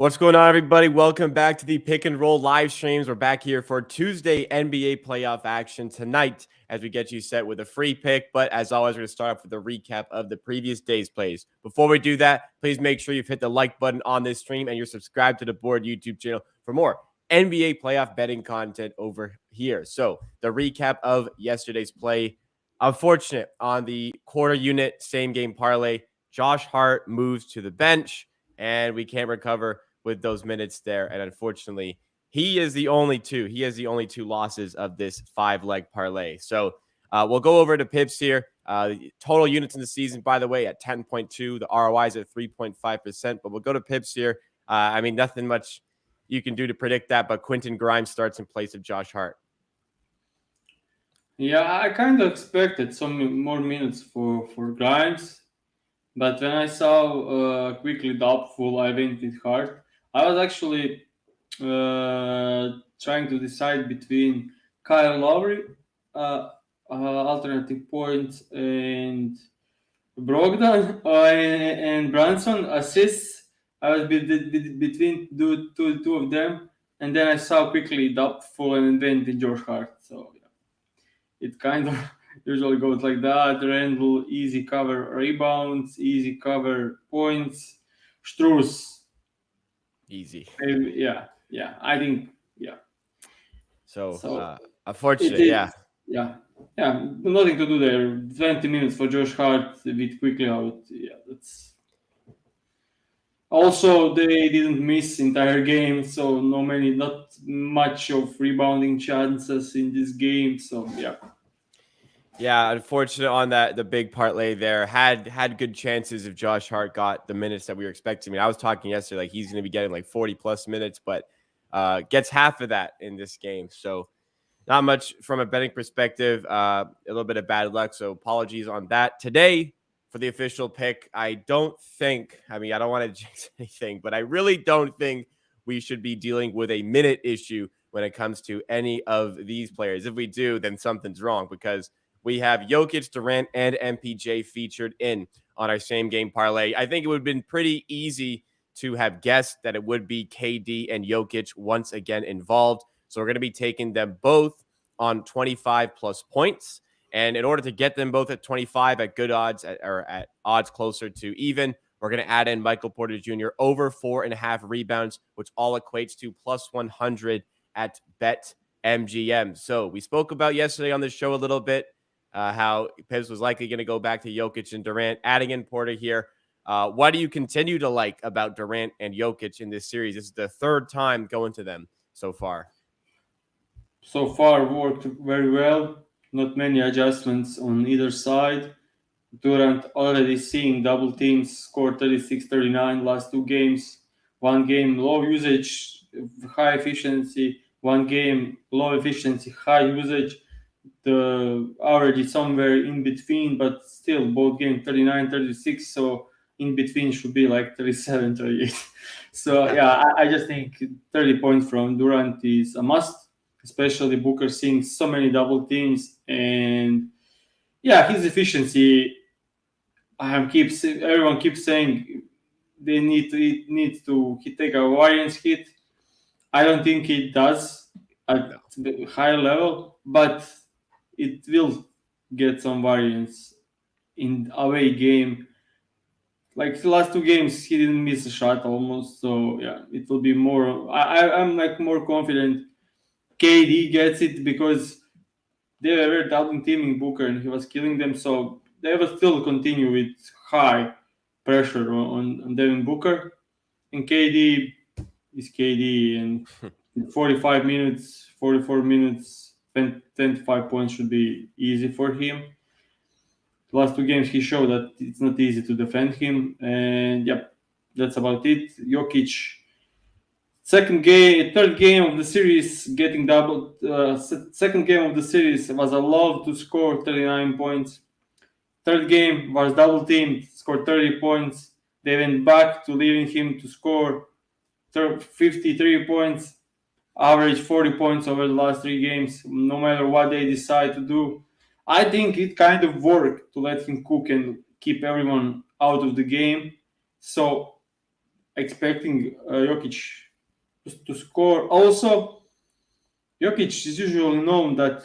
What's going on, everybody? Welcome back to the Pick and Roll live streams. We're back here for Tuesday NBA playoff action tonight as we get you set with a free pick. But as always, we're going to start off with a recap of the previous day's plays. Before we do that, please make sure you've hit the like button on this stream and you're subscribed to the Board YouTube channel for more NBA playoff betting content over here. So the recap of yesterday's play. Unfortunate on the quarter unit same game parlay. Josh Hart moves to the bench and we can't recover with those minutes there. And unfortunately, he has the only two losses of this 5-leg parlay. So we'll go over to Pips here. Total units in the season, by the way, at 10.2. The ROI is at 3.5%. But we'll go to Pips here. Nothing much you can do to predict that, but Quentin Grimes starts in place of Josh Hart. Yeah, I kind of expected some more minutes for Grimes. But when I saw quickly doubtful, I went with Hart. I was actually trying to decide between Kyle Lowry, alternative points, and Brogdon and Brunson assists. I was between two of them, and then I saw quickly doubtful and went with Josh Hart. So yeah, it kind of usually goes like that. Randall, easy cover rebounds, easy cover points. Struz, Easy. yeah. I think, yeah. So unfortunate, yeah. Yeah, nothing to do there. 20 minutes for Josh Hart with quickly out. Yeah, that's. Also, they didn't miss entire game, so not much of rebounding chances in this game. So yeah. Yeah, unfortunate on that. The big parlay there had good chances if Josh Hart got the minutes that we were expecting. I mean, I was talking yesterday like he's going to be getting like 40 plus minutes, but gets half of that in this game. So not much from a betting perspective. A little bit of bad luck. So apologies on that. Today for the official pick, I don't want to jinx anything, but I really don't think we should be dealing with a minute issue when it comes to any of these players. If we do, then something's wrong because we have Jokic, Durant, and MPJ featured in on our same game parlay. I think it would have been pretty easy to have guessed that it would be KD and Jokic once again involved. So we're going to be taking them both on 25 plus points. And in order to get them both at 25 at good odds or at odds closer to even, we're going to add in Michael Porter Jr. over 4.5 rebounds, which all equates to plus 100 at BetMGM. So we spoke about yesterday on the show a little bit how Pips was likely going to go back to Jokic and Durant, adding in Porter here. What do you continue to like about Durant and Jokic in this series? This is the third time going to them so far. So far worked very well. Not many adjustments on either side. Durant already seeing double teams, scored 36-39 last two games. One game low usage, high efficiency. One game low efficiency, high usage. The average is somewhere in between, but still both games 39-36. So in between should be like 37-38. So yeah, I just think 30 points from Durant is a must, especially Booker seeing so many double teams. And yeah, his efficiency, everyone keeps saying they need to take a variance hit. I don't think it does at the high level, but it will get some variance in away game. Like the last two games, he didn't miss a shot almost. So yeah, it will be more. I'm like more confident. KD gets it because they were doubling teaming Booker and he was killing them. So they will still continue with high pressure on Devin Booker. And KD is KD, and 45 minutes, 44 minutes, 25 points should be easy for him. The last two games he showed that it's not easy to defend him. And yeah, that's about it. Jokic, third game of the series, getting doubled. Second game of the series was allowed to score 39 points. Third game was double teamed, scored 30 points. They went back to leaving him to score 53 points, average 40 points over the last three games, no matter what they decide to do. I think it kind of worked to let him cook and keep everyone out of the game. So expecting Jokic to score. Also, Jokic is usually known that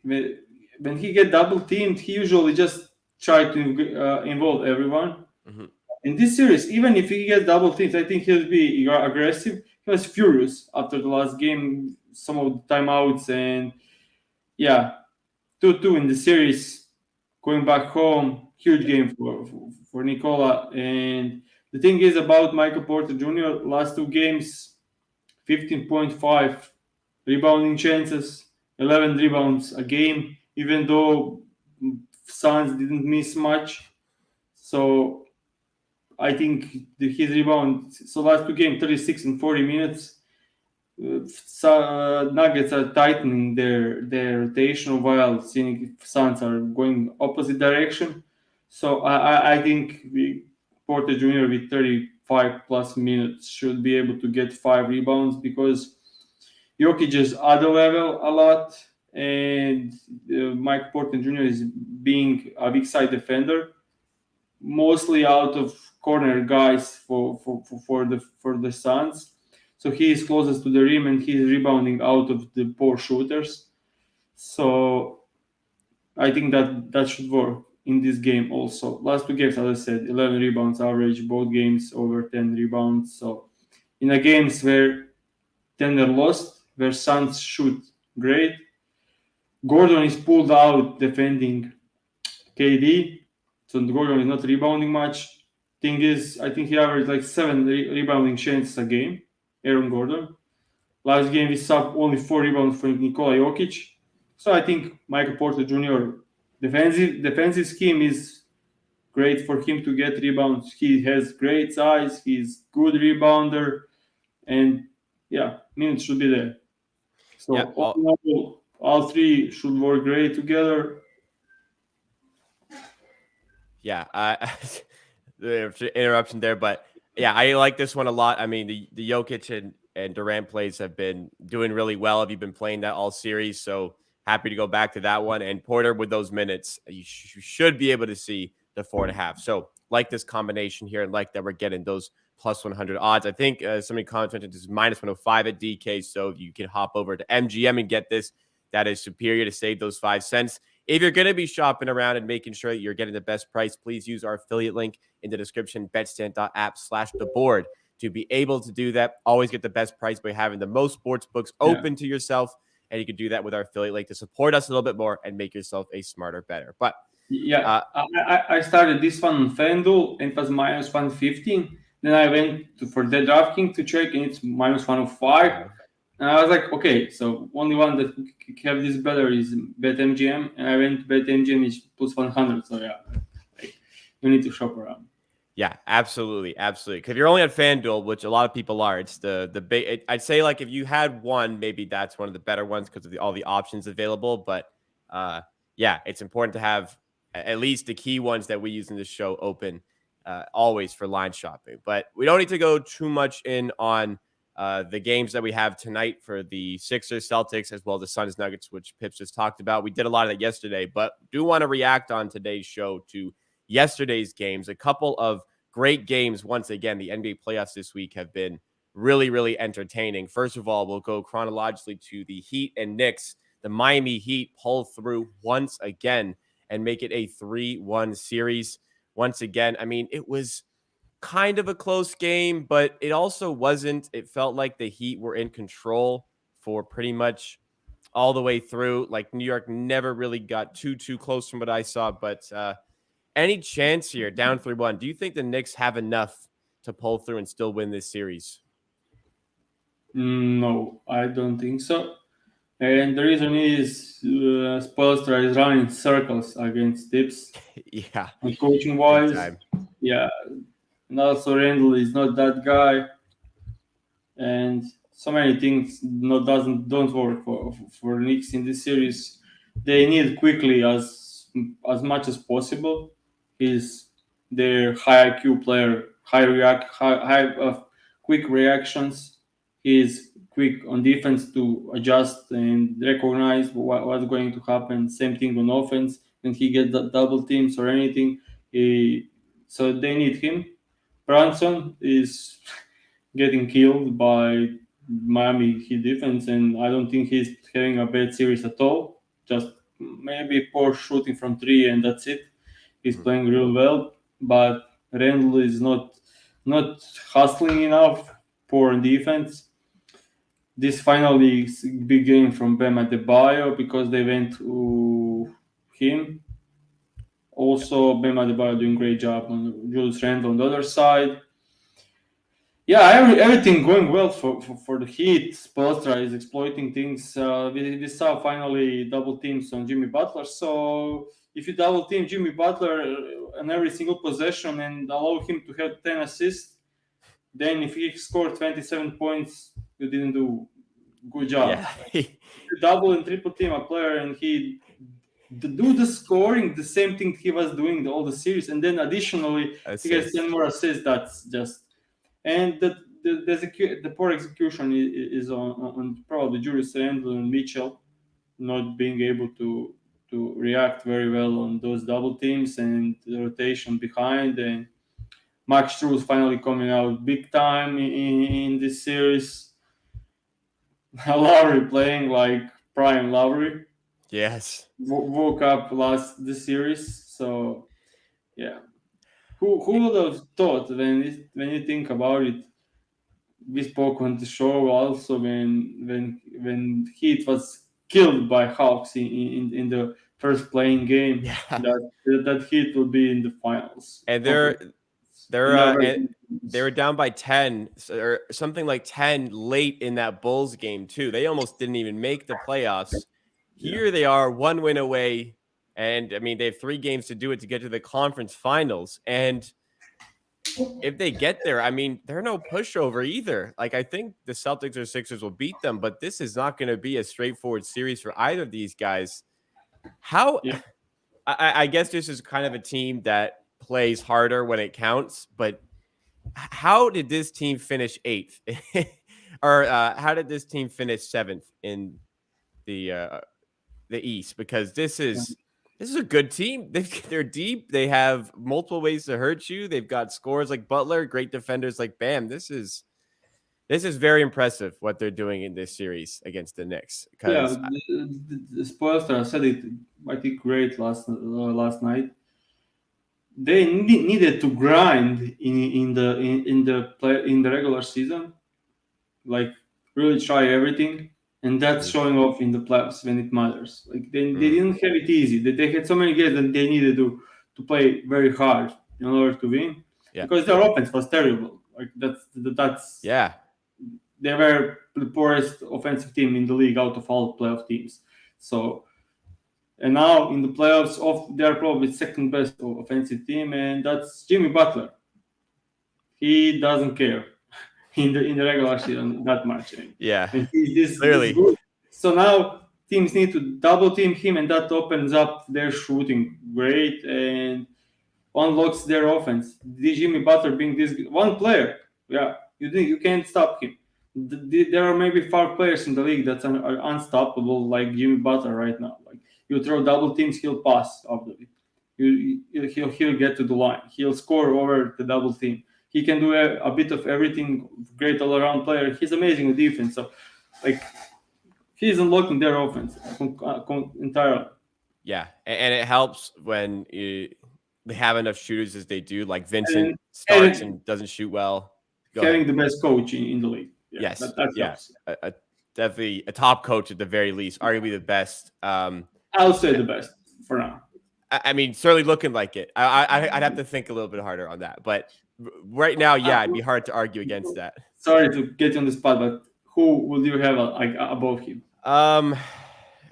when he get double teamed, he usually just try to involve everyone. Hmm. In this series, even if he gets double teamed, I think he'll be aggressive. He was furious after the last game, some of the timeouts, and yeah, 2-2 in the series, going back home, huge game for Nikola. And the thing is about Michael Porter Jr., last two games, 15.5 rebounding chances, 11 rebounds a game, even though Suns didn't miss much. So I think his rebound, so last two games, 36 and 40 minutes. Nuggets are tightening their rotation while seeing Suns are going opposite direction. So I think Porter Jr. with 35 plus minutes should be able to get 5 rebounds because Jokic is other level a lot, and Mike Porter Jr. is being a big side defender, mostly out of corner guys for the Suns. So he is closest to the rim and he is rebounding out of the poor shooters. So I think that should work in this game also. Last two games, as I said, 11 rebounds average, both games over 10 rebounds. So in a games where Thunder lost, where Suns shoot great, Gordon is pulled out defending KD, so Gordon is not rebounding much. Thing is, I think he averaged like 7 rebounding chances a game. Aaron Gordon. Last game we saw only 4 rebounds for Nikola Jokic. So I think Michael Porter Jr. defensive scheme is great for him to get rebounds. He has great size. He's good rebounder, and yeah, minutes should be there. So Yeah. all three should work great together. Yeah. The interruption there, but yeah, I like this one a lot. I mean, the Jokic and Durant plays have been doing really well. Have you been playing that all series? So happy to go back to that one. And Porter with those minutes, you should be able to see the 4.5. So like this combination here, and like that we're getting those plus 100 odds. I think somebody commented this is minus 105 at DK. So you can hop over to MGM and get this. That is superior to save those 5 cents. If you're going to be shopping around and making sure that you're getting the best price, please use our affiliate link in the description, betstand.app/theboard to be able to do that. Always get the best price by having the most sports books open to yourself. And you can do that with our affiliate link to support us a little bit more and make yourself a smarter, better. But yeah, I started this one on FanDuel and it was minus 115. Then I went for the DraftKings to check and it's minus 105. And I was like, okay, so only one that have this better is BetMGM. And I went to BetMGM, is plus 100. So yeah, like, you need to shop around. Yeah, absolutely, absolutely. Because if you're only on FanDuel, which a lot of people are, it's the big. I'd say like if you had one, maybe that's one of the better ones because of all the options available. But yeah, it's important to have at least the key ones that we use in this show open always for line shopping. But we don't need to go too much in on the games that we have tonight for the Sixers, Celtics, as well as the Suns, Nuggets, which Pips just talked about. We did a lot of that yesterday, but do want to react on today's show to yesterday's games. A couple of great games. Once again, the NBA playoffs this week have been really, really entertaining. First of all, we'll go chronologically to the Heat and Knicks. The Miami Heat pull through once again and make it a 3-1 series. Once again, I mean, it was kind of a close game, but it also wasn't. It felt like the Heat were in control for pretty much all the way through. Like New York never really got too close from what I saw, but any chance here, down 3-1? Do you think the Knicks have enough to pull through and still win this series? No, I don't think so. And the reason is Spoelstra is running circles against Tips. Yeah, And coaching big wise, time. yeah. And also Randall is not that guy. And so many things don't work for Knicks in this series. They need quickly as much as possible. He's their high IQ player, quick reactions. He's quick on defense to adjust and recognize what's going to happen. Same thing on offense when he gets double teams or anything. So they need him. Brunson is getting killed by Miami Heat defense, and I don't think he's having a bad series at all. Just maybe poor shooting from three, and that's it. He's Mhm. playing real well, but Randall is not hustling enough. Poor in defense. This finally is a big game from Bam Adebayo because they went to him. Also, Bam Adebayo doing great job on Julius Randle on the other side. Yeah, everything going well for the Heat. Spoelstra is exploiting things. We saw finally double teams on Jimmy Butler. So if you double team Jimmy Butler on every single possession and allow him to have 10 assists, then if he scored 27 points, you didn't do good job. Yeah. Like, you double and triple team a player and he do the scoring, the same thing he was doing all the series, and then additionally he has 10 Assist. more assists. That's just and the poor execution is on probably Julius Randle and Mitchell not being able to react very well on those double teams and the rotation behind, and Max Struz finally coming out big time in this series. Lowry playing like prime Lowry. Yes. Woke up last this series. So yeah, who would have thought when you think about it? We spoke on the show also when Heat was killed by Hawks in the first playing game Yeah. that Heat would be in the finals. And Conference. they're Never. and they were down by 10 or something like 10 late in that Bulls game too. They almost didn't even make the playoffs. Yeah. Here they are, one win away, and I mean they have 3 games to do it to get to the conference finals. And if they get there, I mean they're no pushover either. Like I think the Celtics or Sixers will beat them, but this is not going to be a straightforward series for either of these guys. How Yeah. I guess this is kind of a team that plays harder when it counts, but how did this team finish 8th? Or how did this team finish 7th in the uh, the East? Because this is a good team. They're deep. They have multiple ways to hurt you. They've got scores like Butler, great defenders like Bam. This is very impressive what they're doing in this series against the Knicks. Yeah, Because the Spoelstra said it. I think great last night. They needed to grind in the regular season, like really try everything, and that's showing off in the playoffs when it matters. Like they didn't have it easy. They had so many games that they needed to play very hard in order to win yeah, because their offense was terrible. Like that's yeah, they were the poorest offensive team in the league out of all playoff teams. So and now in the playoffs, they're probably second best offensive team, and that's Jimmy Butler. He doesn't care in the regular season that much, yeah. and he's this Clearly, good. So now teams need to double team him, and that opens up their shooting great and unlocks their offense. Jimmy Butler being this one player, yeah, you can't stop him. There are maybe 5 players in the league that are unstoppable, like Jimmy Butler right now. Like you throw double teams, he'll pass off of it. He'll get to the line. He'll score over the double team. He can do a bit of everything. Great all around player. He's amazing with defense. So, like he's unlocking their offense entirely. yeah, and it helps when they have enough shooters as they do. Like Vincent And, starts and and doesn't shoot well. Go ahead. having the best coach in the league. Yeah, Yes, that yeah, helps. definitely a top coach at the very least, arguably the best. I'll say the best for now. I mean, certainly looking like it. I'd have to think a little bit harder on that, but right now, yeah, it'd be hard to argue against that. Sorry to get you on the spot, but who would you have above him?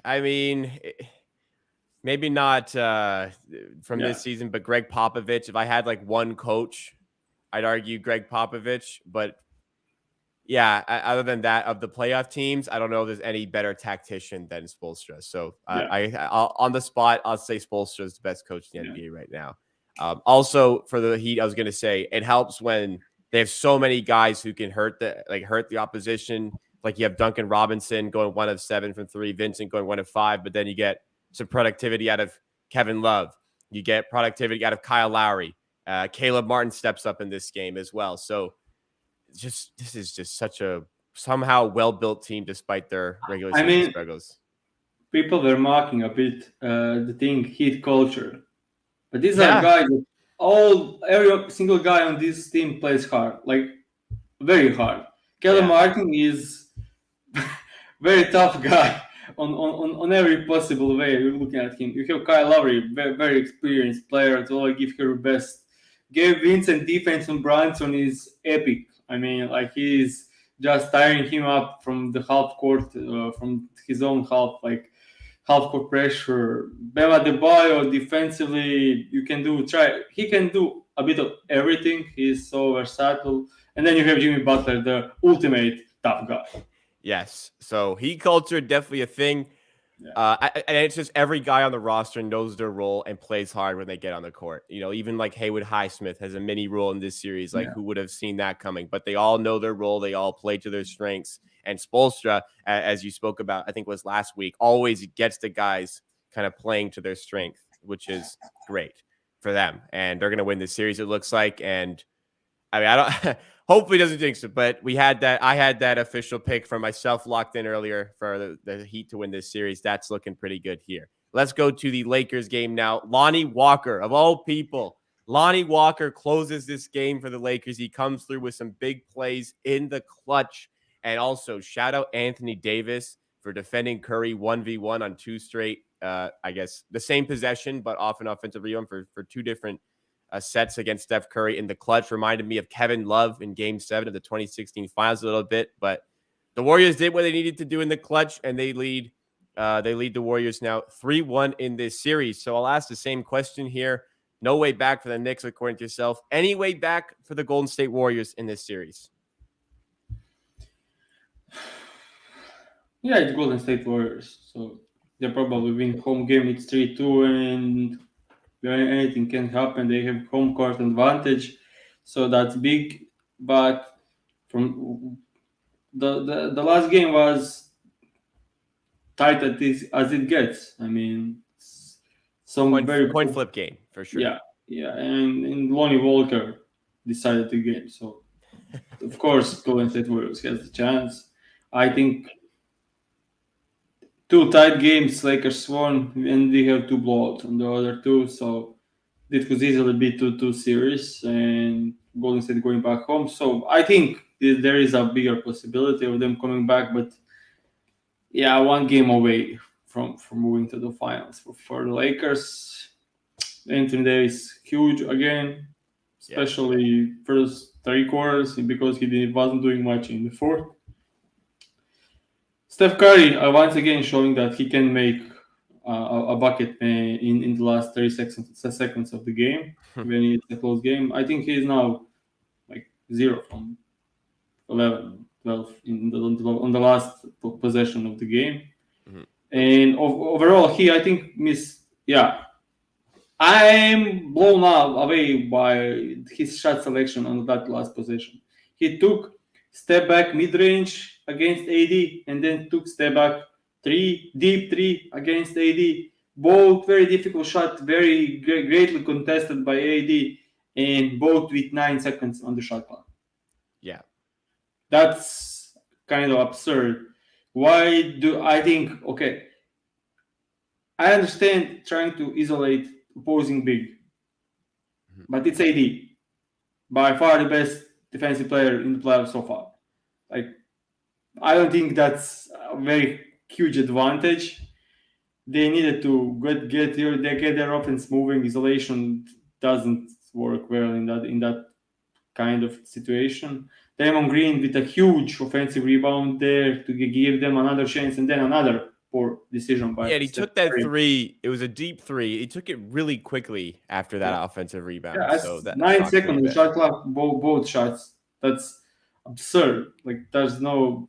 I mean, maybe not from Yeah, this season, but Greg Popovich. If I had like one coach, I'd argue Greg Popovich. But yeah, other than that, of the playoff teams, I don't know if there's any better tactician than Spoelstra. So yeah, I'll on the spot, I'll say Spoelstra is the best coach in the yeah, NBA right now. Also, for the Heat, I was going to say it helps when they have so many guys who can hurt the opposition. Like you have Duncan Robinson going 1 of 7 from 3, Vincent going 1 of 5, but then you get some productivity out of Kevin Love. You get productivity out of Kyle Lowry. Caleb Martin steps up in this game as well. So this is just such a somehow well-built team despite their regular I season mean, struggles. people were mocking a bit the thing heat culture, but these are Yeah, guys. Every single guy on this team plays hard, like very hard. Caleb yeah, Martin is very tough guy on every possible way. You're looking at him. You have Kyle Lowry, very experienced player to all give her best. Gabe Vincent defense on Brunson is epic. I mean, like he's just tiring him up from the half court, from his own half, like half court pressure. Bema Debayo defensively, you can do try. He can do a bit of everything. He's so versatile. And then you have Jimmy Butler, the ultimate tough guy. yes. So heat culture definitely a thing. Yeah. And it's just every guy on the roster knows their role and plays hard when they get on the court. You know, even like Haywood Highsmith has a mini role in this series. Like, Yeah. who would have seen that coming? But they all know their role. They all play to their strengths. And Spoelstra, as you spoke about, I think was last week, always gets the guys kind of playing to their strength, which is great for them. And they're going to win this series, it looks like. And I mean, I don't. Hopefully, doesn't jinx it. But I had that official pick for myself locked in earlier for the Heat to win this series. That's looking pretty good here. Let's go to the Lakers game now. Lonnie Walker, of all people, Lonnie Walker closes this game for the Lakers. He comes through with some big plays in the clutch, and also shout out Anthony Davis for defending Curry 1v1 on two straight. I guess the same possession, but off an offensive rebound for two different sets against Steph Curry in the clutch. Reminded me of Kevin Love in Game 7 of the 2016 Finals a little bit, but the Warriors did what they needed to do in the clutch, and they lead the Warriors now 3-1 in this series. So I'll ask the same question here. No way back for the Knicks, according to yourself. Any way back for the Golden State Warriors in this series? Yeah, it's Golden State Warriors. So they probably win home game. It's 3-2, and anything can happen. They have home court advantage, so that's big. But from the last game was tight as it gets. I mean, some very Point flip game for sure. yeah, and Lonnie Walker decided the game. So of course, Golden State Warriors has the chance. I think two tight games, Lakers won, and we have two blowouts on the other two. So it could easily be 2-2 series, and Golden State going back home. So I think there is a bigger possibility of them coming back, but yeah, one game away from moving to the finals. For the Lakers, Anthony Davis huge again, especially first 3 quarters because he wasn't doing much in the fourth. Steph Curry once again showing that he can make a bucket in the last 30 seconds of the game when it's a close game. I think he's now like 0 from 11, 12 on the last possession of the game. Mm-hmm. And overall, I think I'm blown away by his shot selection on that last possession. He took step back mid-range against AD and then took step back deep three against AD. Both very difficult shot, very greatly contested by AD, and both with 9 seconds on the shot clock. Yeah. That's kind of absurd. Why do I think, okay, I understand trying to isolate opposing big, but it's AD. By far the best defensive player in the playoffs so far. Like, I don't think that's a very huge advantage. They needed to get their offense moving. Isolation doesn't work well in that kind of situation. Draymond Green with a huge offensive rebound there to give them another chance, and then another poor decision by. Yeah, he took that three. It was a deep three. He took it really quickly after that offensive rebound. Yeah, so that 9 seconds shot clock, both shots. That's absurd. Like there's no.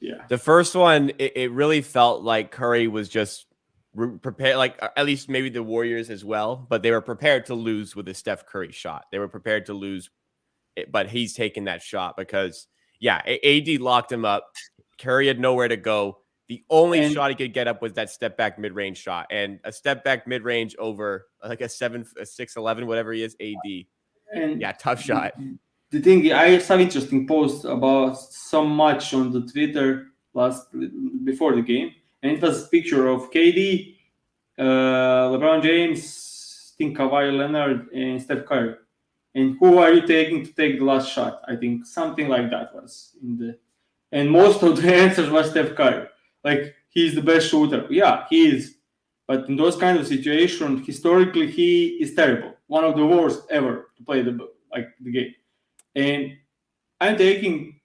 Yeah. The first one, it really felt like Curry was just prepared, like at least maybe the Warriors as well, but they were prepared to lose with a Steph Curry shot. They were prepared to lose, but he's taking that shot because, AD locked him up. Curry had nowhere to go. The only And shot he could get up was that step back mid range shot, and a step back mid range over like a 6'11", whatever he is, AD. and Yeah, tough shot. the thing, I saw interesting post about some match on the Twitter before the game, and it was a picture of KD, LeBron James, I think Kawhi Leonard, and Steph Curry. And who are you taking to take the last shot? I think something like that was in the, and most of the answers was Steph Curry. Like, he's the best shooter. Yeah, he is. But in those kind of situations, historically, he is terrible. One of the worst ever to play the game. And I'm taking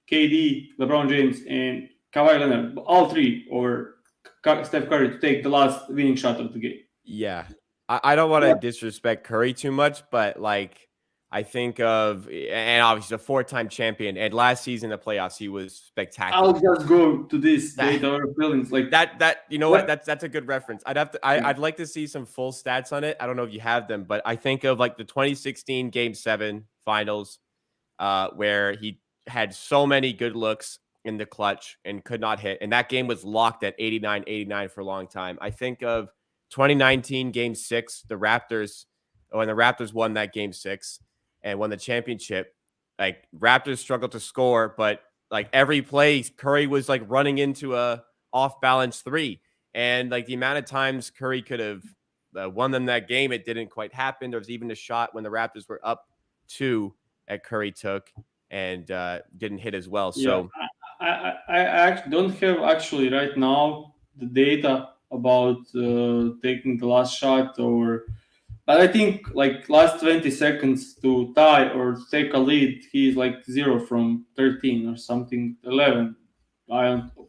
KD, LeBron James, and Kawhi Leonard, all three, or Steph Curry to take the last winning shot of the game. Yeah. I don't want to disrespect Curry too much, but like I think of, and obviously a 4-time champion, and last season in the playoffs he was spectacular. I'll just go to this data or feelings like that. You know what? That's a good reference. I'd like to see some full stats on it. I don't know if you have them, but I think of like the 2016 Game 7 Finals, where he had so many good looks in the clutch and could not hit, and that game was locked at 89 for a long time. I think of 2019 Game 6, the Raptors, when the Raptors won that Game 6 and won the championship. Like, Raptors struggled to score, but like every play, Curry was like running into a off balance three, and like the amount of times Curry could have won them that game, it didn't quite happen. There was even a shot when the Raptors were up 2 that Curry took and didn't hit as well. So I actually don't have actually right now the data about taking the last shot, but I think like last 20 seconds to tie or take a lead, he's like 0 from 13 or something, 11.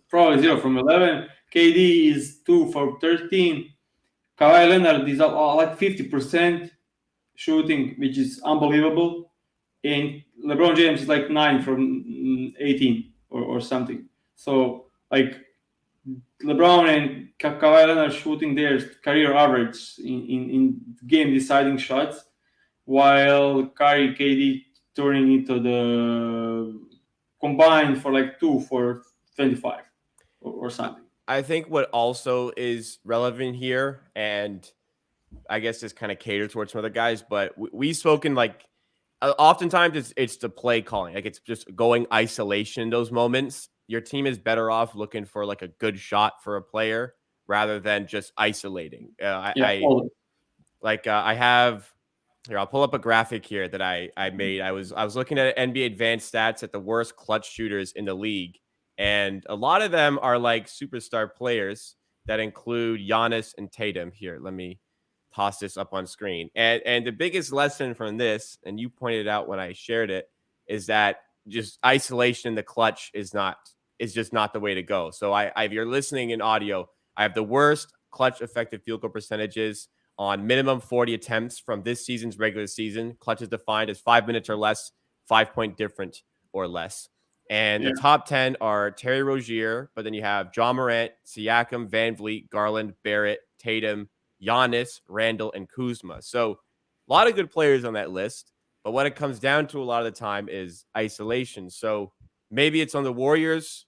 Probably 0 from 11. KD is 2 for 13. Kawhi Leonard is like 50% shooting, which is unbelievable. And LeBron James is like 9 from 18 or something. So like LeBron and Kawhi Leonard shooting their career average in game deciding shots, while Curry, KD turning into the combined for like 2 for 25 or something. I think what also is relevant here, and I guess this kind of catered towards some other guys, but we've spoken like oftentimes it's the play calling, like it's just going isolation in those moments. Your team is better off looking for like a good shot for a player rather than just isolating. I have here. I'll pull up a graphic here that I made. I was looking at NBA advanced stats at the worst clutch shooters in the league, and a lot of them are like superstar players that include Giannis and Tatum. Here, let me toss this up on screen. And the biggest lesson from this, and you pointed out when I shared it, is that just isolation in the clutch is just not the way to go. So if you're listening in audio, I have the worst clutch effective field goal percentages on minimum 40 attempts from this season's regular season. Clutch is defined as 5 minutes or less, 5-point difference or less. And the top 10 are Terry Rozier, but then you have John Morant, Siakam, Van Vliet, Garland, Barrett, Tatum, Giannis, Randall, and Kuzma. So a lot of good players on that list, but what it comes down to a lot of the time is isolation. So maybe it's on the Warriors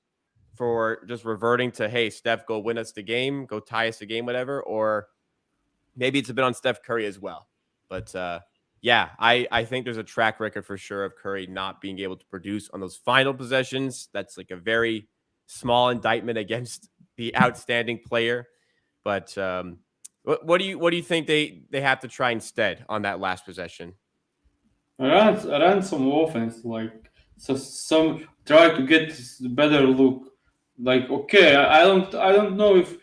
for just reverting to, hey, Steph, go win us the game, go tie us the game, whatever, or maybe it's a bit on Steph Curry as well. But yeah, I think there's a track record for sure of Curry not being able to produce on those final possessions. That's like a very small indictment against the outstanding player. But what do you think they have to try instead on that last possession? Run some offense, like so some try to get the better look. Like, okay, I don't know if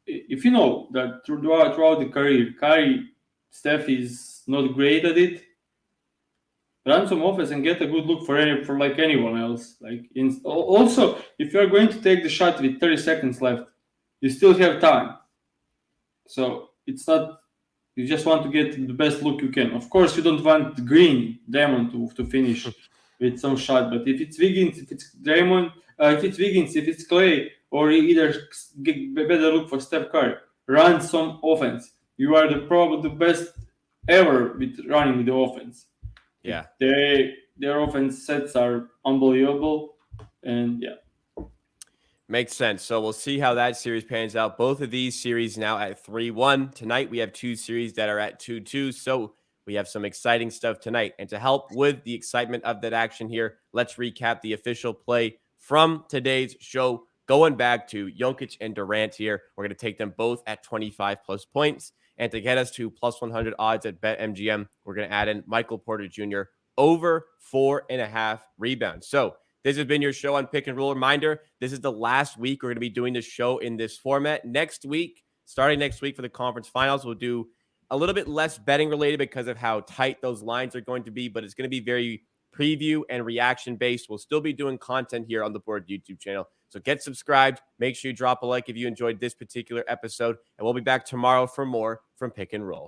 you know that throughout the career, Curry, Steph is not great at it. Run some offense and get a good look for like anyone else. Like, also, if you are going to take the shot with 30 seconds left, you still have time. So it's not, you just want to get the best look you can. Of course, you don't want the green Draymond to finish with some shot. But if it's Wiggins, if it's Draymond, if it's Clay, or either get better look for Steph Curry, run some offense. You are probably the best ever with running the offense. Yeah, their offense sets are unbelievable, and yeah. Makes sense. So we'll see how that series pans out. Both of these series now at 3-1. Tonight, we have two series that are at 2-2. So we have some exciting stuff tonight. And to help with the excitement of that action here, let's recap the official play from today's show. Going back to Jokic and Durant here, we're going to take them both at 25 plus points. And to get us to plus 100 odds at BetMGM, we're going to add in Michael Porter Jr. over 4.5 rebounds. So this has been your show on Pick and Roll. Reminder, this is the last week we're going to be doing this show in this format. Next week, starting next week for the conference finals, we'll do a little bit less betting related because of how tight those lines are going to be, but it's going to be very preview and reaction based. We'll still be doing content here on the Board YouTube channel. So get subscribed. Make sure you drop a like if you enjoyed this particular episode, and we'll be back tomorrow for more from Pick and Roll.